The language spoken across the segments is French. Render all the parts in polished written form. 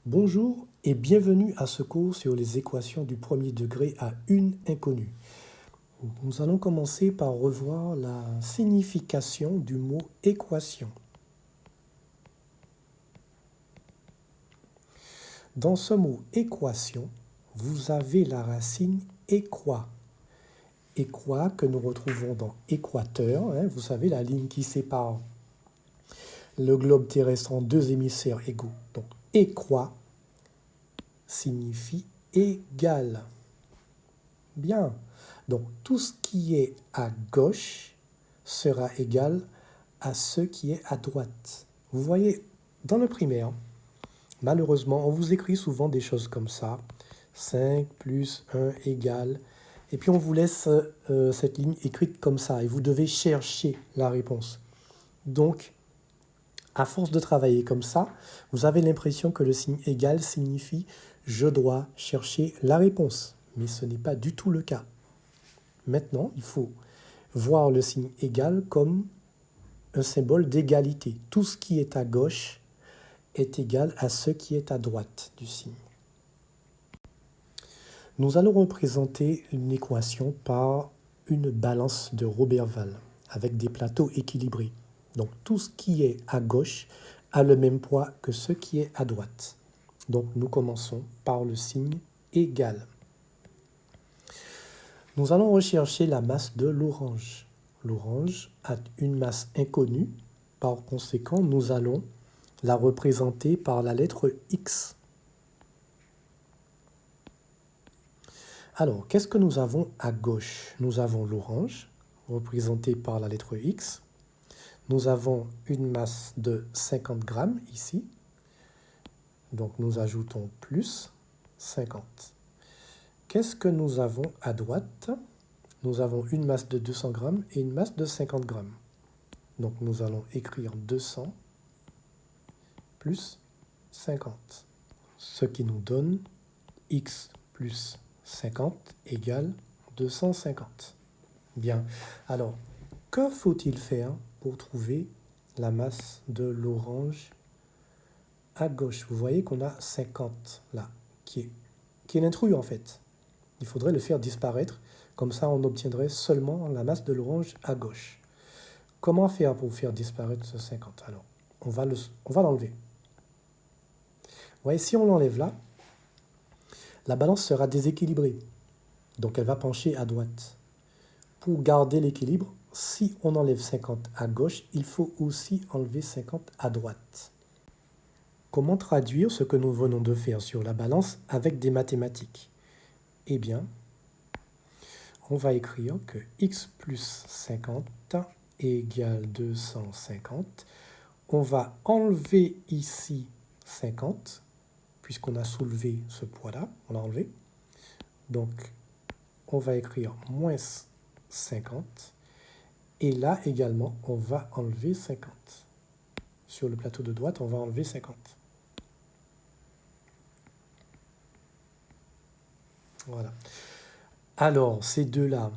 Bonjour et bienvenue à ce cours sur les équations du premier degré à une inconnue. Nous allons commencer par revoir la signification du mot équation. Dans ce mot équation, vous avez la racine équoi. Équoi que nous retrouvons dans équateur, vous savez la ligne qui sépare le globe terrestre en deux hémisphères égaux. Donc équoi signifie égal. Bien. Donc tout ce qui est à gauche sera égal à ce qui est à droite. Vous voyez, dans le primaire, malheureusement, on vous écrit souvent des choses comme ça. 5 plus 1 égale. Et puis on vous laisse cette ligne écrite comme ça. Et vous devez chercher la réponse. Donc, à force de travailler comme ça, vous avez l'impression que le signe égal signifie « je dois chercher la réponse ». Mais ce n'est pas du tout le cas. Maintenant, il faut voir le signe égal comme un symbole d'égalité. Tout ce qui est à gauche est égal à ce qui est à droite du signe. Nous allons représenter une équation par une balance de Roberval avec des plateaux équilibrés. Donc tout ce qui est à gauche a le même poids que ce qui est à droite. Donc nous commençons par le signe égal. Nous allons rechercher la masse de l'orange. L'orange a une masse inconnue. Par conséquent, nous allons la représenter par la lettre X. Alors, qu'est-ce que nous avons à gauche? Nous avons l'orange, représentée par la lettre X. Nous avons une masse de 50 grammes ici. Donc, nous ajoutons plus 50. Qu'est-ce que nous avons à droite? Nous avons une masse de 200 grammes et une masse de 50 grammes. Donc, nous allons écrire 200 plus 50. Ce qui nous donne X plus 50 égale 250. Bien. Alors, que faut-il faire pour trouver la masse de l'orange à gauche? Vous voyez qu'on a 50 là, qui est l'intrus en fait. Il faudrait le faire disparaître. Comme ça, on obtiendrait seulement la masse de l'orange à gauche. Comment faire pour faire disparaître ce 50? Alors, on va l'enlever. Vous voyez, si on l'enlève là, la balance sera déséquilibrée. Donc, elle va pencher à droite. Pour garder l'équilibre, si on enlève 50 à gauche, il faut aussi enlever 50 à droite. Comment traduire ce que nous venons de faire sur la balance avec des mathématiques? Eh bien, on va écrire que x plus 50 égale 250. On va enlever ici 50, puisqu'on a soulevé ce poids-là, on l'a enlevé. Donc, on va écrire moins 50. Et là également, on va enlever 50. Sur le plateau de droite, on va enlever 50. Voilà. Alors, ces deux-là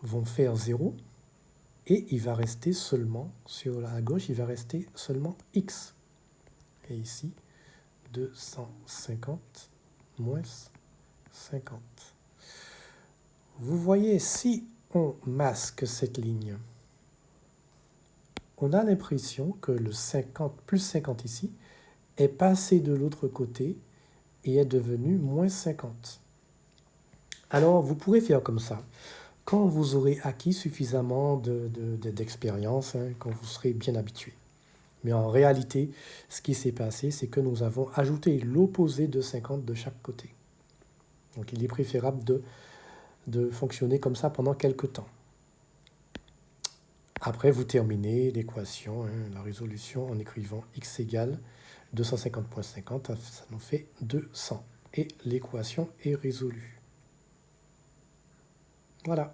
vont faire 0. Et il va rester seulement, sur la gauche, il va rester seulement x. Et ici, 250 moins 50. Vous voyez, si on masque cette ligne, on a l'impression que le 50 plus 50 ici est passé de l'autre côté et est devenu moins 50. Alors, vous pourrez faire comme ça. Quand vous aurez acquis suffisamment d'expérience, quand vous serez bien habitué. Mais en réalité, ce qui s'est passé, c'est que nous avons ajouté l'opposé de 50 de chaque côté. Donc il est préférable de fonctionner comme ça pendant quelques temps. Après, vous terminez l'équation, la résolution, en écrivant x égale 250,50, ça nous fait 200. Et l'équation est résolue. Voilà.